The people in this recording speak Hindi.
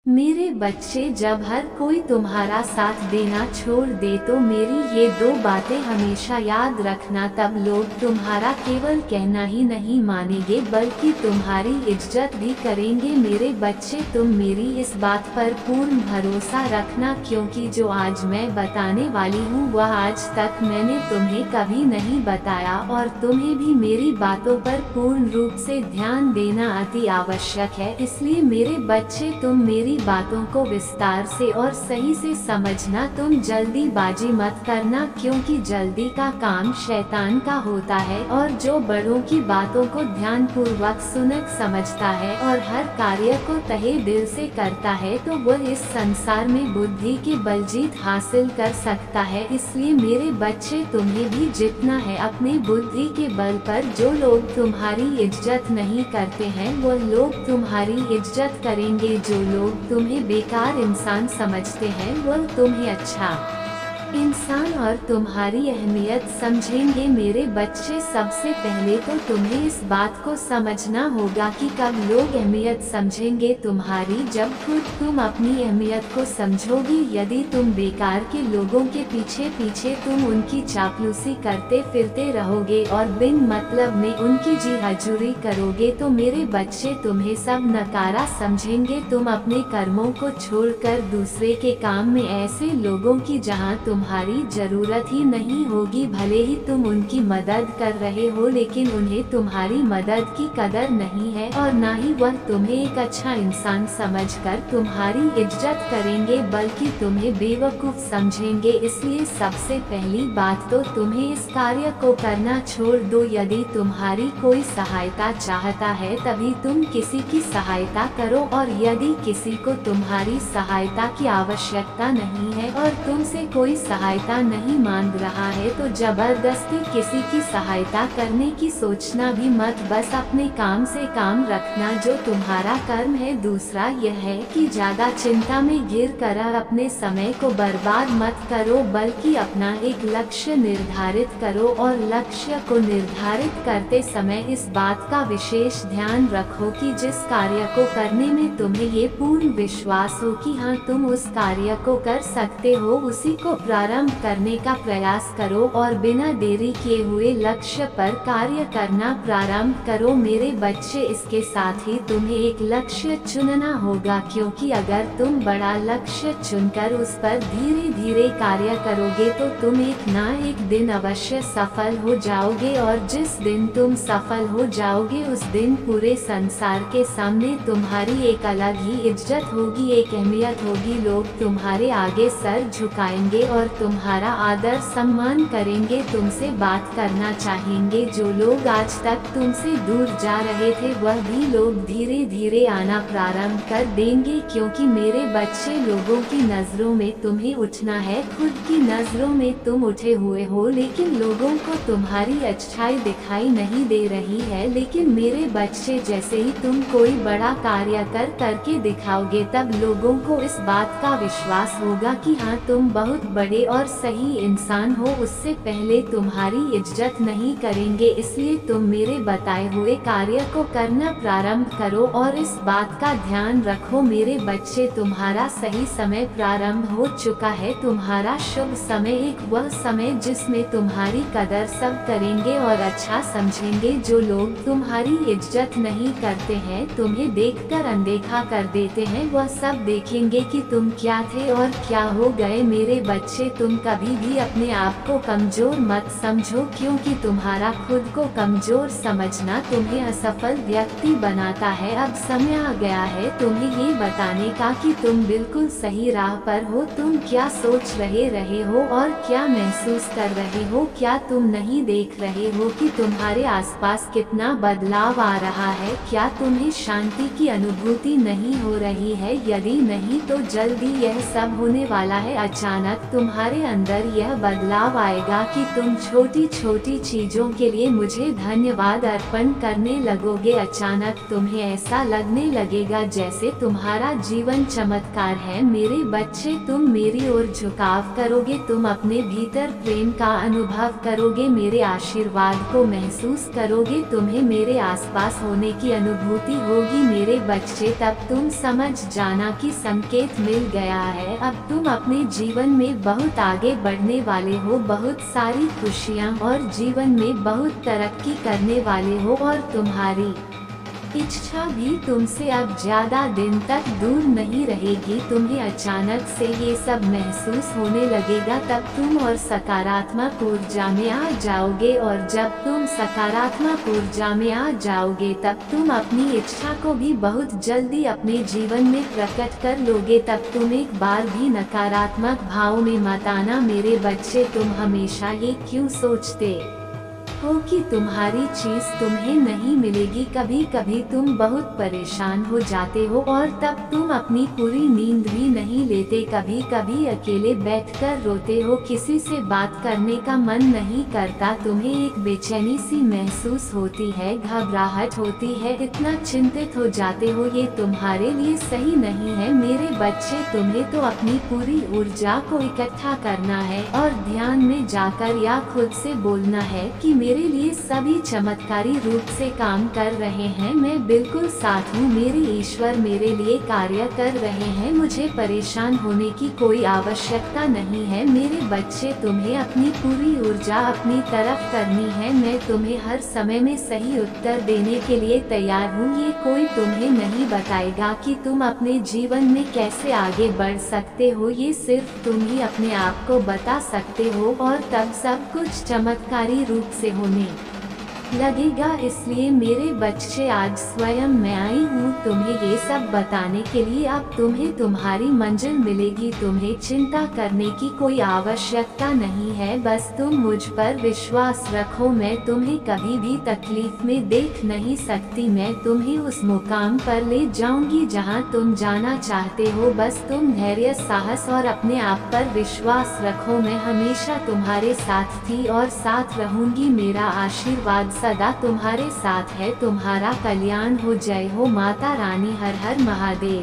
मेरे बच्चे, जब हर कोई तुम्हारा साथ देना छोड़ दे तो मेरी ये दो बातें हमेशा याद रखना। तब लोग तुम्हारा केवल कहना ही नहीं मानेंगे बल्कि तुम्हारी इज्जत भी करेंगे। मेरे बच्चे, तुम मेरी इस बात पर पूर्ण भरोसा रखना, क्योंकि जो आज मैं बताने वाली हूँ वह आज तक मैंने तुम्हें कभी नहीं बताया, और तुम्हें भी मेरी बातों पर पूर्ण रूप से ध्यान देना अति आवश्यक है। इसलिए मेरे बच्चे, तुम मेरी बातों को विस्तार से और सही से समझना। तुम जल्दीबाजी मत करना, क्योंकि जल्दी का काम शैतान का होता है, और जो बड़ों की बातों को ध्यानपूर्वक सुनकर समझता है और हर कार्य को तहे दिल से करता है तो वह इस संसार में बुद्धि की बल जीत हासिल कर सकता है। इसलिए मेरे बच्चे, तुम्हें भी जीतना है अपने बुद्धि के बल पर। जो लोग तुम्हारी इज्जत नहीं करते हैं वह लोग तुम्हारी इज्जत करेंगे। जो लोग तुम्हें बेकार इंसान समझते हैं वह तुम्हें अच्छा इंसान और तुम्हारी अहमियत समझेंगे। मेरे बच्चे, सबसे पहले तो तुम्हें इस बात को समझना होगा कि कब लोग अहमियत समझेंगे तुम्हारी, जब खुद तुम अपनी अहमियत को समझोगी। यदि तुम बेकार के लोगों के पीछे पीछे तुम उनकी चापलूसी करते फिरते रहोगे और बिन मतलब में उनकी जी हजूरी करोगे तो मेरे बच्चे, तुम्हें सब नकारा समझेंगे। तुम अपने कर्मों को छोड़कर दूसरे के काम में ऐसे लोगों की जहां तुम्हारी जरूरत ही नहीं होगी, भले ही तुम उनकी मदद कर रहे हो, लेकिन उन्हें तुम्हारी मदद की कदर नहीं है और ना ही वह तुम्हें एक अच्छा इंसान समझकर तुम्हारी इज्जत करेंगे, बल्कि तुम्हें बेवकूफ समझेंगे। इसलिए सबसे पहली बात तो तुम्हें इस कार्य को करना छोड़ दो। यदि तुम्हारी कोई सहायता चाहता है तभी तुम किसी की सहायता करो, और यदि किसी को तुम्हारी सहायता की आवश्यकता नहीं है और तुमसे कोई सहायता नहीं मांग रहा है तो जबरदस्ती किसी की सहायता करने की सोचना भी मत। बस अपने काम से काम रखना जो तुम्हारा कर्म है। दूसरा यह है कि ज्यादा चिंता में घिर कर अपने समय को बर्बाद मत करो, बल्कि अपना एक लक्ष्य निर्धारित करो, और लक्ष्य को निर्धारित करते समय इस बात का विशेष ध्यान रखो कि जिस कार्य को करने में तुम्हें ये पूर्ण विश्वास हो कि हाँ तुम उस कार्य को कर सकते हो, उसी को प्रारंभ करने का प्रयास करो और बिना देरी किए हुए लक्ष्य पर कार्य करना प्रारंभ करो। मेरे बच्चे, इसके साथ ही तुम्हें एक लक्ष्य चुनना होगा, क्योंकि अगर तुम बड़ा लक्ष्य चुनकर उस पर धीरे धीरे कार्य करोगे तो तुम एक ना एक दिन अवश्य सफल हो जाओगे, और जिस दिन तुम सफल हो जाओगे उस दिन पूरे संसार के सामने तुम्हारी एक अलग ही इज्जत होगी, एक अहमियत होगी। लोग तुम्हारे आगे सर झुकाएंगे और तुम्हारा आदर सम्मान करेंगे, तुमसे बात करना चाहेंगे। जो लोग आज तक तुमसे दूर जा रहे थे वह भी लोग धीरे धीरे आना प्रारंभ कर देंगे, क्योंकि मेरे बच्चे, लोगों की नजरों में तुम्हें उठना है, खुद की नजरों में तुम उठे हुए हो, लेकिन लोगों को तुम्हारी अच्छाई दिखाई नहीं दे रही है। लेकिन मेरे बच्चे, जैसे ही तुम कोई बड़ा कार्य करके दिखाओगे तब लोगों को इस बात का विश्वास होगा कि हाँ तुम बहुत बड़े और सही इंसान हो। उससे पहले तुम्हारी इज्जत नहीं करेंगे। इसलिए तुम मेरे बताए हुए कार्य को करना प्रारंभ करो, और इस बात का ध्यान रखो मेरे बच्चे, तुम्हारा सही समय प्रारंभ हो चुका है। तुम्हारा शुभ समय एक वह समय जिसमें तुम्हारी कदर सब करेंगे और अच्छा समझेंगे। जो लोग तुम्हारी इज्जत नहीं करते हैं, तुम्हें देखकर अनदेखा कर देते हैं, वह सब देखेंगे कि तुम क्या थे और क्या हो गए। मेरे बच्चे, तुम कभी भी अपने आप को कमजोर मत समझो, क्योंकि तुम्हारा खुद को कमजोर समझना तुम्हें असफल व्यक्ति बनाता है। अब समय आ गया है तुम्हें ये बताने का कि तुम बिल्कुल सही राह पर हो। तुम क्या सोच रहे हो और क्या महसूस कर रहे हो? क्या तुम नहीं देख रहे हो कि तुम्हारे आसपास कितना बदलाव आ रहा है? क्या तुम्हें शांति की अनुभूति नहीं हो रही है? यदि नहीं तो जल्दी यह सब होने वाला है। अचानक तुम तुम्हारे अंदर यह बदलाव आएगा कि तुम छोटी छोटी चीजों के लिए मुझे धन्यवाद अर्पण करने लगोगे। अचानक तुम्हें ऐसा लगने लगेगा जैसे तुम्हारा जीवन चमत्कार है। मेरे बच्चे, तुम मेरी ओर झुकाव करोगे, तुम अपने भीतर प्रेम का अनुभव करोगे, मेरे आशीर्वाद को महसूस करोगे, तुम्हें मेरे आसपास होने की अनुभूति होगी। मेरे बच्चे, तब तुम समझ जाना कि संकेत मिल गया है। अब तुम अपने जीवन में बहुत आगे बढ़ने वाले हो, बहुत सारी खुशियाँ और जीवन में बहुत तरक्की करने वाले हो और तुम्हारी इच्छा भी तुमसे अब ज्यादा दिन तक दूर नहीं रहेगी। तुम्हें अचानक से ये सब महसूस होने लगेगा, तब तुम और सकारात्मक ऊर्जा में आ जाओगे, और जब तुम सकारात्मक ऊर्जा में आ जाओगे तब तुम अपनी इच्छा को भी बहुत जल्दी अपने जीवन में प्रकट कर लोगे। तब तुम एक बार भी नकारात्मक भाव में मत आना। मेरे बच्चे, तुम हमेशा ये क्यों सोचते हो कि तुम्हारी चीज तुम्हें नहीं मिलेगी? कभी कभी तुम बहुत परेशान हो जाते हो और तब तुम अपनी पूरी नींद भी नहीं लेते। कभी कभी अकेले बैठकर रोते हो, किसी से बात करने का मन नहीं करता, तुम्हें एक बेचैनी सी महसूस होती है, घबराहट होती है, इतना चिंतित हो जाते हो। ये तुम्हारे लिए सही नहीं है मेरे बच्चे। तुम्हें तो अपनी पूरी ऊर्जा को इकट्ठा करना है और ध्यान में जाकर या खुद से बोलना है कि मेरे लिए सभी चमत्कारी रूप से काम कर रहे हैं, मैं बिल्कुल साथ हूँ, मेरे ईश्वर मेरे लिए कार्य कर रहे हैं, मुझे परेशान होने की कोई आवश्यकता नहीं है। मेरे बच्चे, तुम्हें अपनी पूरी ऊर्जा अपनी तरफ करनी है। मैं तुम्हें हर समय में सही उत्तर देने के लिए तैयार हूँ। ये कोई तुम्हें नहीं बताएगा कि तुम अपने जीवन में कैसे आगे बढ़ सकते हो, ये सिर्फ तुम ही अपने आप को बता सकते हो, और तब सब कुछ चमत्कारी रूप से होने लगेगा। इसलिए मेरे बच्चे, आज स्वयं मैं आई हूँ तुम्हें ये सब बताने के लिए। अब तुम्हें तुम्हारी मंजिल मिलेगी, तुम्हें चिंता करने की कोई आवश्यकता नहीं है, बस तुम मुझ पर विश्वास रखो। मैं तुम्हें कभी भी तकलीफ में देख नहीं सकती, मैं तुम्हें उस मुकाम पर ले जाऊंगी जहाँ तुम जाना चाहते हो। बस तुम धैर्य, साहस और अपने आप पर विश्वास रखो। मैं हमेशा तुम्हारे साथ थी और साथ रहूंगी। मेरा आशीर्वाद सदा तुम्हारे साथ है। तुम्हारा कल्याण हो। जय हो माता रानी। हर हर महादेव।